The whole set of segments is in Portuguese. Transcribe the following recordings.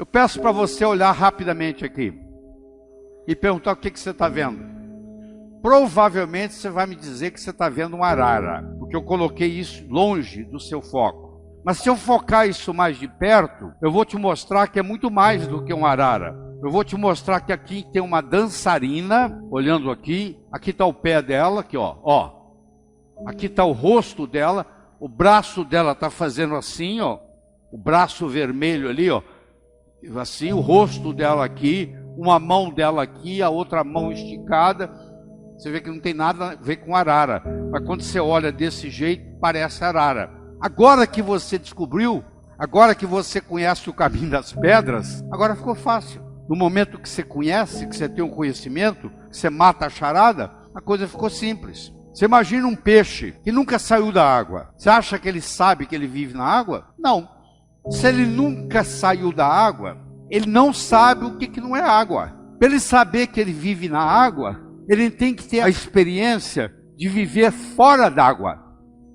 Eu peço para você olhar rapidamente aqui e perguntar o que você está vendo. Provavelmente você vai me dizer que você está vendo uma arara, porque eu coloquei isso longe do seu foco. Mas se eu focar isso mais de perto, eu vou te mostrar que é muito mais do que uma arara. Eu vou te mostrar que aqui tem uma dançarina, olhando aqui está o pé dela, aqui ó. Aqui está o rosto dela, o braço dela está fazendo assim, ó. O braço vermelho ali, ó. Assim, o rosto dela aqui, uma mão dela aqui, a outra mão esticada. Você vê que não tem nada a ver com arara. Mas quando você olha desse jeito, parece arara. Agora que você descobriu, agora que você conhece o caminho das pedras, agora ficou fácil. No momento que você conhece, que você tem um conhecimento, que você mata a charada, a coisa ficou simples. Você imagina um peixe que nunca saiu da água. Você acha que ele sabe que ele vive na água? Não. Se ele nunca saiu da água, ele não sabe o que não é água. Para ele saber que ele vive na água, ele tem que ter a experiência de viver fora d'água.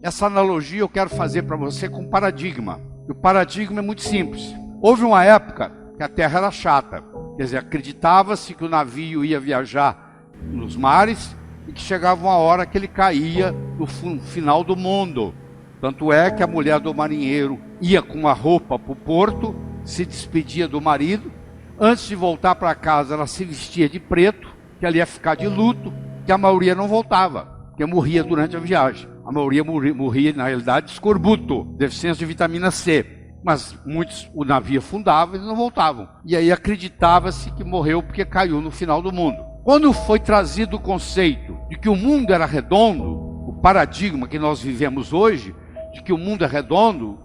Essa analogia eu quero fazer para você com paradigma. E o paradigma é muito simples. Houve uma época que a terra era chata. Quer dizer, acreditava-se que o navio ia viajar nos mares e que chegava uma hora que ele caía no final do mundo. Tanto é que a mulher do marinheiro ia com uma roupa para o porto, se despedia do marido. Antes de voltar para casa, ela se vestia de preto, que ela ia ficar de luto, que a maioria não voltava, porque morria durante a viagem. A maioria morria, na realidade, de escorbuto, deficiência de vitamina C. Mas muitos, o navio afundava e não voltavam. E aí acreditava-se que morreu porque caiu no final do mundo. Quando foi trazido o conceito de que o mundo era redondo, o paradigma que nós vivemos hoje, de que o mundo é redondo,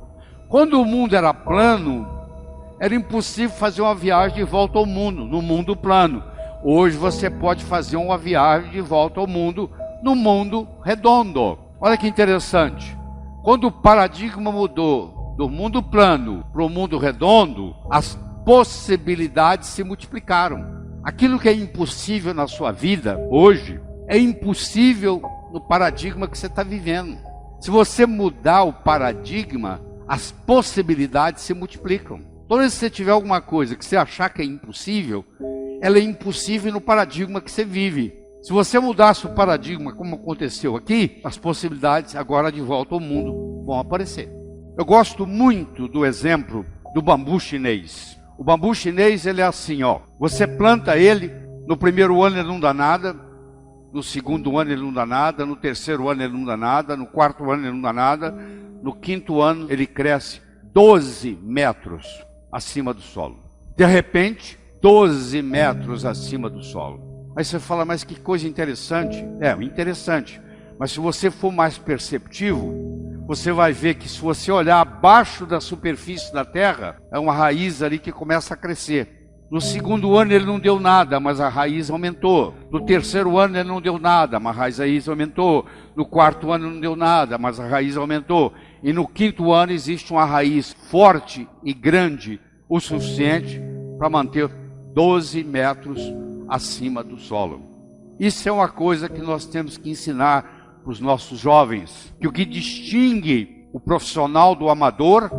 quando o mundo era plano, era impossível fazer uma viagem de volta ao mundo, no mundo plano. Hoje você pode fazer uma viagem de volta ao mundo, no mundo redondo. Olha que interessante. Quando o paradigma mudou do mundo plano para o mundo redondo, as possibilidades se multiplicaram. Aquilo que é impossível na sua vida hoje, é impossível no paradigma que você está vivendo. Se você mudar o paradigma, as possibilidades se multiplicam. Toda vez que você tiver alguma coisa que você achar que é impossível, ela é impossível no paradigma que você vive. Se você mudasse o paradigma, como aconteceu aqui, as possibilidades agora de volta ao mundo vão aparecer. Eu gosto muito do exemplo do bambu chinês. O bambu chinês, ele é assim, ó. Você planta ele, no primeiro ano ele não dá nada, no segundo ano ele não dá nada, no terceiro ano ele não dá nada, no quarto ano ele não dá nada, no quinto ano ele cresce 12 metros acima do solo. De repente, 12 metros acima do solo. Aí você fala, mas que coisa interessante. É, interessante. Mas se você for mais perceptivo, você vai ver que se você olhar abaixo da superfície da terra, é uma raiz ali que começa a crescer. No segundo ano ele não deu nada, mas a raiz aumentou. No terceiro ano ele não deu nada, mas a raiz aumentou. No quarto ano não deu nada, mas a raiz aumentou. E no quinto ano existe uma raiz forte e grande o suficiente para manter 12 metros acima do solo. Isso é uma coisa que nós temos que ensinar para os nossos jovens, que o que distingue o profissional do amador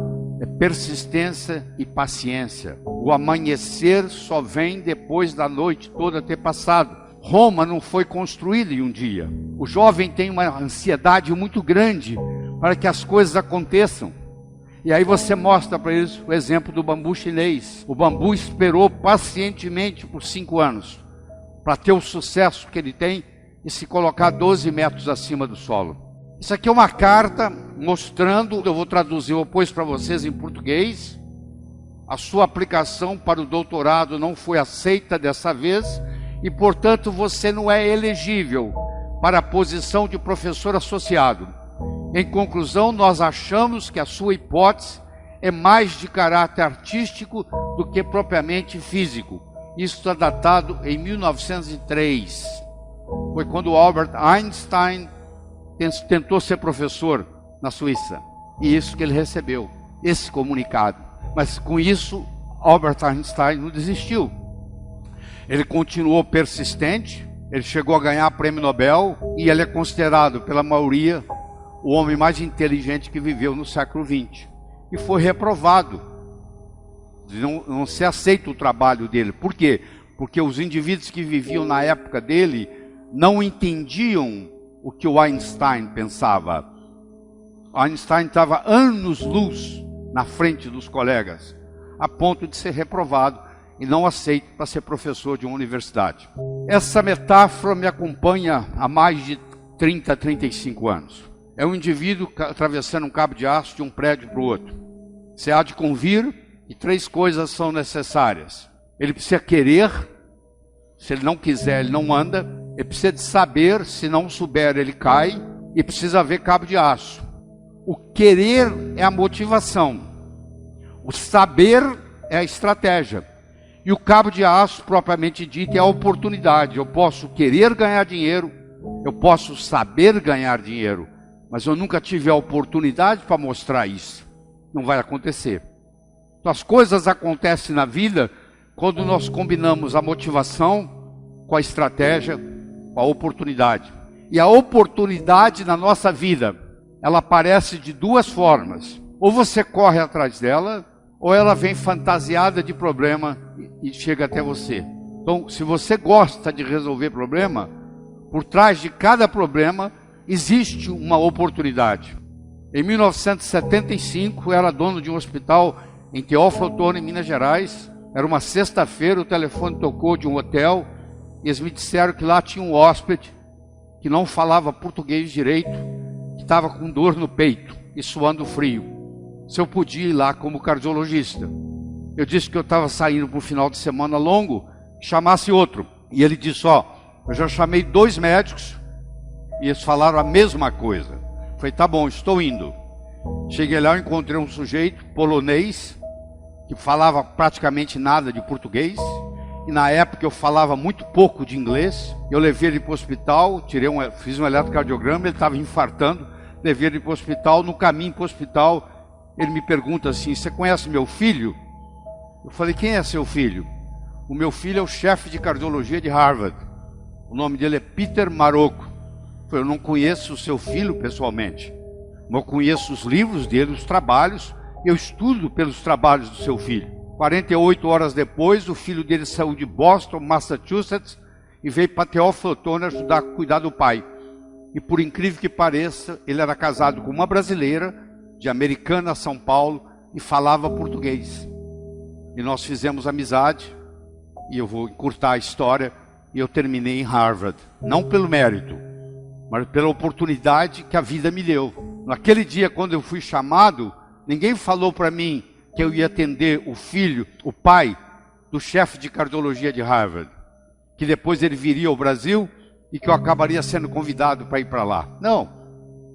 é persistência e paciência. O amanhecer só vem depois da noite toda ter passado. Roma não foi construída em um dia. O jovem tem uma ansiedade muito grande para que as coisas aconteçam. E aí você mostra para eles o exemplo do bambu chinês. O bambu esperou pacientemente por 5 anos para ter o sucesso que ele tem e se colocar 12 metros acima do solo. Isso aqui é uma carta mostrando, eu vou traduzir depois para vocês em português. A sua aplicação para o doutorado não foi aceita dessa vez e, portanto, você não é elegível para a posição de professor associado. Em conclusão, nós achamos que a sua hipótese é mais de caráter artístico do que propriamente físico. Isso está datado em 1903. Foi quando Albert Einstein tentou ser professor na Suíça. E isso que ele recebeu, esse comunicado. Mas com isso, Albert Einstein não desistiu. Ele continuou persistente, ele chegou a ganhar prêmio Nobel e ele é considerado pela maioria o homem mais inteligente que viveu no século XX. E foi reprovado. Não se aceita o trabalho dele. Por quê? Porque os indivíduos que viviam na época dele não entendiam o que o Einstein pensava. Einstein estava anos-luz na frente dos colegas, a ponto de ser reprovado e não aceito para ser professor de uma universidade. Essa metáfora me acompanha há mais de 30, 35 anos. É um indivíduo atravessando um cabo de aço de um prédio para o outro. Você há de convir e 3 coisas são necessárias. Ele precisa querer, se ele não quiser, ele não anda. Ele precisa de saber, se não souber, ele cai. E precisa haver cabo de aço. O querer é a motivação. O saber é a estratégia. E o cabo de aço, propriamente dito, é a oportunidade. Eu posso querer ganhar dinheiro, eu posso saber ganhar dinheiro, mas eu nunca tive a oportunidade para mostrar isso. Não vai acontecer. Então, as coisas acontecem na vida quando nós combinamos a motivação com a estratégia, com a oportunidade. E a oportunidade na nossa vida, ela aparece de 2 formas. Ou você corre atrás dela, ou ela vem fantasiada de problema e chega até você. Então, se você gosta de resolver problema, por trás de cada problema existe uma oportunidade. Em 1975, eu era dono de um hospital em Teófilo Otoni, em Minas Gerais. Era uma sexta-feira, o telefone tocou de um hotel e eles me disseram que lá tinha um hóspede que não falava português direito, que estava com dor no peito e suando frio. Se eu podia ir lá como cardiologista. Eu disse que eu estava saindo para um final de semana longo, chamasse outro. E ele disse, ó, eu já chamei 2 médicos e eles falaram a mesma coisa. Falei, tá bom, estou indo. Cheguei lá, eu encontrei um sujeito polonês que falava praticamente nada de português. E na época eu falava muito pouco de inglês. Eu levei ele para o hospital, fiz um eletrocardiograma, ele estava infartando. Levei ele para o hospital, no caminho para o hospital, ele me pergunta assim, você conhece meu filho? Eu falei, quem é seu filho? O meu filho é o chefe de cardiologia de Harvard. O nome dele é Peter Marocco. Eu falei, eu não conheço o seu filho pessoalmente, mas eu conheço os livros dele, os trabalhos, eu estudo pelos trabalhos do seu filho. 48 horas depois, o filho dele saiu de Boston, Massachusetts, e veio para Teófilo Otoni ajudar a cuidar do pai. E por incrível que pareça, ele era casado com uma brasileira, de Americana, São Paulo, e falava português. E nós fizemos amizade, e eu vou encurtar a história, e eu terminei em Harvard. Não pelo mérito, mas pela oportunidade que a vida me deu. Naquele dia, quando eu fui chamado, ninguém falou para mim que eu ia atender o filho, o pai do chefe de cardiologia de Harvard, que depois ele viria ao Brasil e que eu acabaria sendo convidado para ir para lá. Não,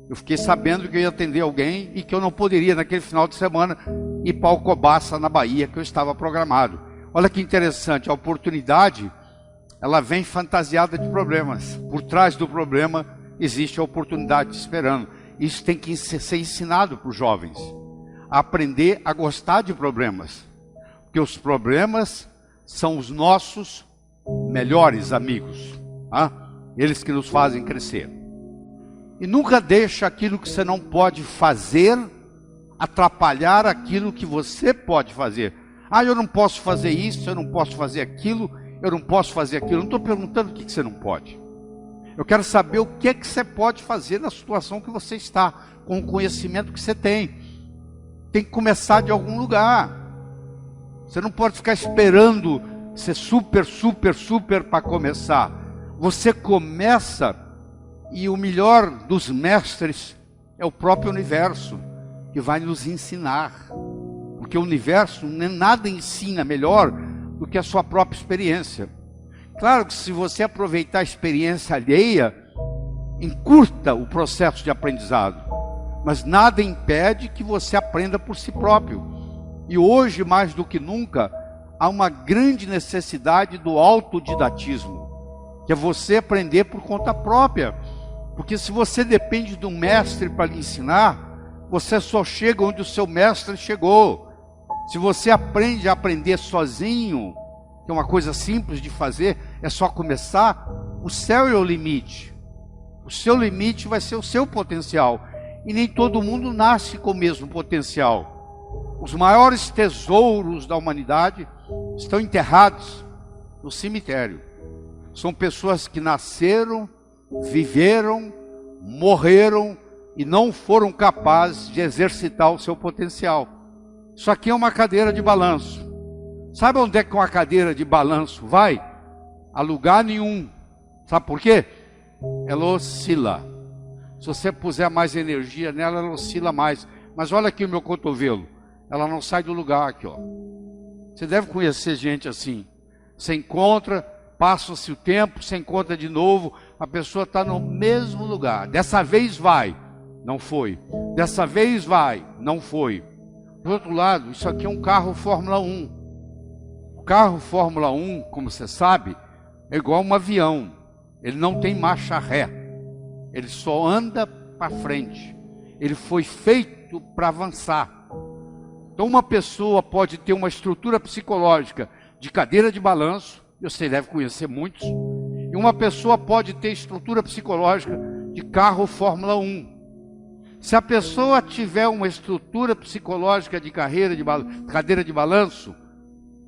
eu fiquei sabendo que eu ia atender alguém e que eu não poderia naquele final de semana ir para Alcobaça, na Bahia, que eu estava programado. Olha que interessante, a oportunidade, ela vem fantasiada de problemas. Por trás do problema existe a oportunidade esperando. Isso tem que ser ensinado para os jovens. Aprender a gostar de problemas, porque os problemas são os nossos melhores amigos, eles que nos fazem crescer. E nunca deixa aquilo que você não pode fazer atrapalhar aquilo que você pode fazer. Eu não posso fazer isso, eu não posso fazer aquilo, eu não posso fazer aquilo. Eu não estou perguntando o que você não pode. Eu quero saber o que é que você pode fazer na situação que você está, com o conhecimento que você tem. Tem que começar de algum lugar. Você não pode ficar esperando ser super para começar. Você começa, e o melhor dos mestres é o próprio universo, que vai nos ensinar. Porque o universo nada ensina melhor do que a sua própria experiência. Claro que se você aproveitar a experiência alheia, encurta o processo de aprendizado. Mas nada impede que você aprenda por si próprio. E hoje, mais do que nunca, há uma grande necessidade do autodidatismo, que é você aprender por conta própria. Porque se você depende de um mestre para lhe ensinar, você só chega onde o seu mestre chegou. Se você aprende a aprender sozinho, que é uma coisa simples de fazer, é só começar, o céu é o limite. O seu limite vai ser o seu potencial. E nem todo mundo nasce com o mesmo potencial. Os maiores tesouros da humanidade estão enterrados no cemitério. São pessoas que nasceram, viveram, morreram e não foram capazes de exercitar o seu potencial. Isso aqui é uma cadeira de balanço. Sabe onde é que uma cadeira de balanço vai? A lugar nenhum. Sabe por quê? Ela oscila. Se você puser mais energia nela, ela oscila mais. Mas olha aqui o meu cotovelo. Ela não sai do lugar aqui, ó. Você deve conhecer gente assim. Você encontra, passa-se o tempo, você encontra de novo, a pessoa está no mesmo lugar. Dessa vez vai, não foi. Dessa vez vai, não foi. Do outro lado, isso aqui é um carro Fórmula 1. O carro Fórmula 1, como você sabe, é igual a um avião. Ele não tem marcha ré. Ele só anda para frente. Ele foi feito para avançar. Então uma pessoa pode ter uma estrutura psicológica de cadeira de balanço, você deve conhecer muitos, e uma pessoa pode ter estrutura psicológica de carro Fórmula 1. Se a pessoa tiver uma estrutura psicológica de cadeira de balanço,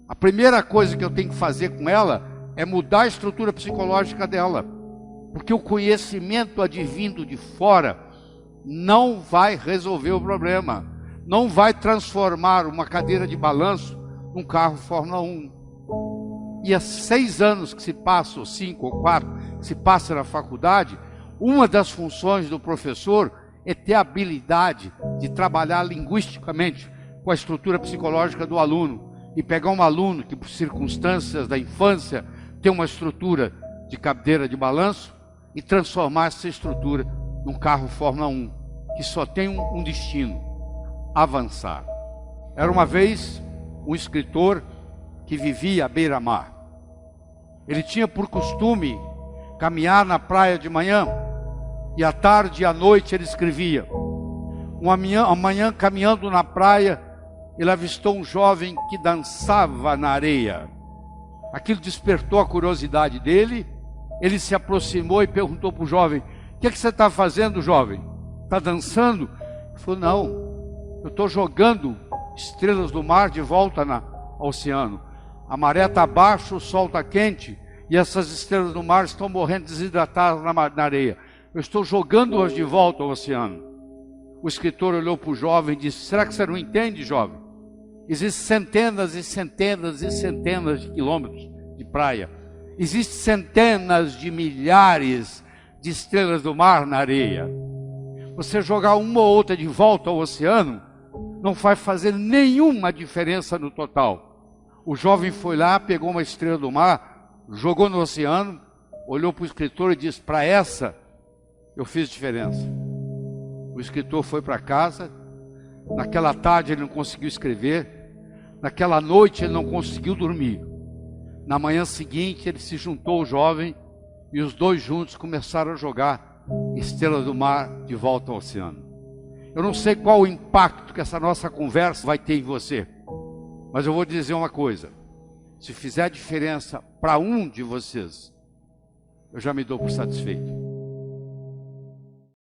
a primeira coisa que eu tenho que fazer com ela é mudar a estrutura psicológica dela. Porque o conhecimento advindo de fora não vai resolver o problema. Não vai transformar uma cadeira de balanço num carro Fórmula 1. E há 6 anos que se passa, ou 5 ou 4, que se passa na faculdade, uma das funções do professor é ter a habilidade de trabalhar linguisticamente com a estrutura psicológica do aluno. E pegar um aluno que, por circunstâncias da infância, tem uma estrutura de cadeira de balanço e transformar essa estrutura num carro Fórmula 1, que só tem um destino: avançar. Era uma vez um escritor que vivia à beira-mar. Ele tinha por costume caminhar na praia de manhã, e à tarde e à noite ele escrevia. Amanhã, caminhando na praia, ele avistou um jovem que dançava na areia. Aquilo despertou a curiosidade dele. Ele se aproximou e perguntou para o jovem: o que você está fazendo, jovem? Está dançando? Ele falou: não, eu estou jogando estrelas do mar de volta ao oceano. A maré está baixa, o sol está quente, e essas estrelas do mar estão morrendo desidratadas na areia. Eu estou jogando-as de volta ao oceano. O escritor olhou para o jovem e disse: será que você não entende, jovem? Existem centenas e centenas e centenas de quilômetros de praia. Existem centenas de milhares de estrelas do mar na areia. Você jogar uma ou outra de volta ao oceano não vai fazer nenhuma diferença no total. O jovem foi lá, pegou uma estrela do mar, jogou no oceano, olhou para o escritor e disse: para essa eu fiz diferença. O escritor foi para casa. Naquela tarde ele não conseguiu escrever. Naquela noite ele não conseguiu dormir. Na manhã seguinte ele se juntou ao jovem e os dois juntos começaram a jogar estrelas do mar de volta ao oceano. Eu não sei qual o impacto que essa nossa conversa vai ter em você, mas eu vou dizer uma coisa: se fizer diferença para um de vocês, eu já me dou por satisfeito.